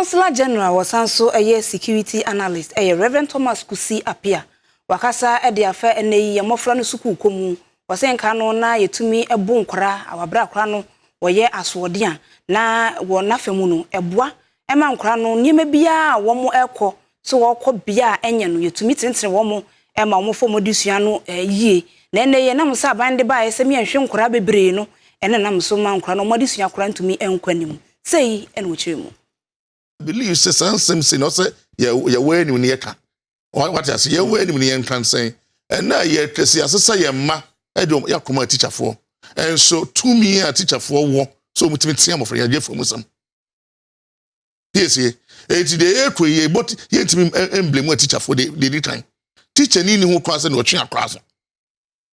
Consular General was also a security analyst, a Reverend Thomas Kusi appear. Wakasa e de afa ene ye mofra no suku komu. Wase nka no na yetumi ebu nkora awabra kora no woye asode a na wo nafemu no eboa ema nkora no niema bia wo mo ekọ so wo kọ bia enye no yetumi tentere wo mo ema wo fo modusua no yie na ene ye na msa bande ba ese mi enhwe nkora bebre no ene na mso ma nkora no modusua kora ntumi enkwanim sei ene wo chiremu believe say something no say ye we ni ne yeka what I say ye we ni ne yen say and na ye kwesi asesa ye ma edom ya koma teacher for and so to me a teacher for wo so mutimi tiam for ye for musam yes ye today ekwe but ye timi emblem teacher for the time teacher ni ho kwase na otwe akwase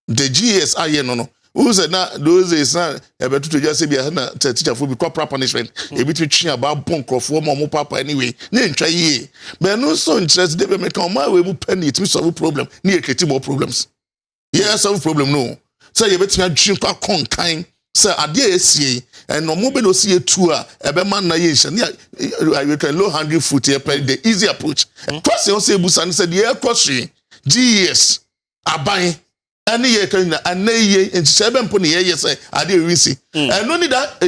the GS aye no who said na those is na ebetu to just say be na teacher for be corporal punishment e bit twe about bonk for mo papa anyway na ntwa ye but no so interest dey make on my way mu penny it solve problem na e create more problems. Yes, solve problem no. So you better drink a conkind. So idea is and no more no see a tour. A man na you can low hungry foot here the easy approach. Cross you say Busan said yeah crossing GS abai any year can and nay and 7 pony yes I did receive. And only that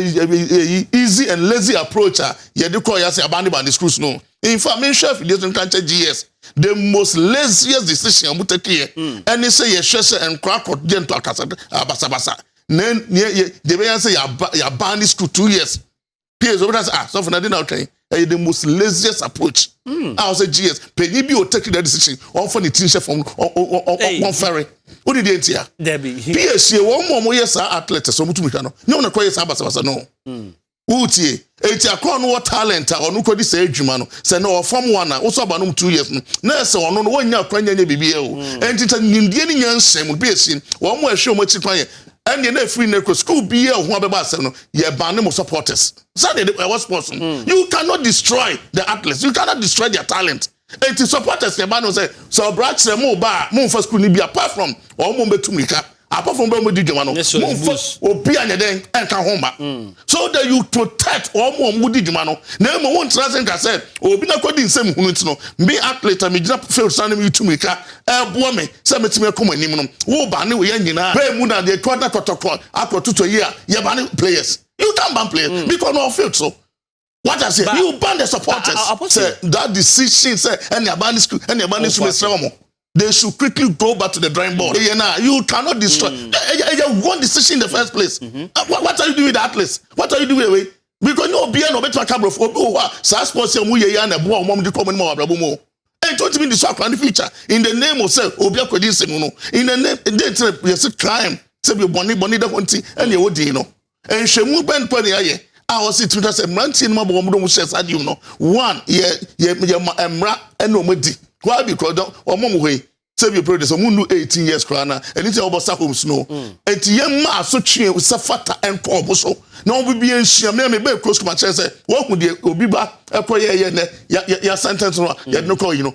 easy and lazy approach you do call yourself abandoned by the schools no. Information if you don't GS. The most laziest decision we take here. And they say yes, and crack or gentle basa. Then they may say you ban this school 2 years. Peers over that so for nothing out the most laziest approach. I say GS. Penny be or take that decision. Often the teacher from one ferry. What did they hear? Debbie. PS one more yes athlete so much no. No na kwese abasa no. Utie eti akọ no talent a onu kodi say adwuma no say no form 1 na wo so ba no 2 years no na say ono no wonya kwanya nya bibie o enti ta nimdie ni nyansem bi esi wo mo ahwe mo ti kwanya ende na free na school bi e ho abeba asem no ye ban mo supporters so they was sports you cannot destroy the athletes, you cannot destroy their talent. Enti supporters the ban no say so brach mo ba mo for school ni bi apart from o mo betumika apart from be di dwuma no obi anyeden enka homa so that you protect all mo di dwuma no na mo won translate ka say obi na kodi nsem hunu ntino me athlete me gina fail stand me tumika ebo me say metime kom anim no wo ba ne we nyina be mu na the quarter kotoko akotuto year ye ba ne players you can't ban players because no fail so what I say you ban the supporters say that decision say any abandon school any abandon school they should quickly go back to the drawing board. You cannot destroy. One decision in the first place. What are you doing with the athletes? What are you doing with it? Because no be no better camera for sports mu ye ya na bo mom di come mo abrabo mo. And don't mean the so the future. In the name of say obi akwadi nsem no. In the name yes crime. Say be boni da honti and ye wodi no. And hwemu ben pani aye. I was it to say mantin mo bo mo share sadio no. One ye emra eno modi. Why because mom way say you produce someone 18 years crana and it's about homes no and ye ma so twe safata enko so na obi bi enhia me be close to my chest say what would the obi ba ekoye ye ne ya sentence no ya no call you know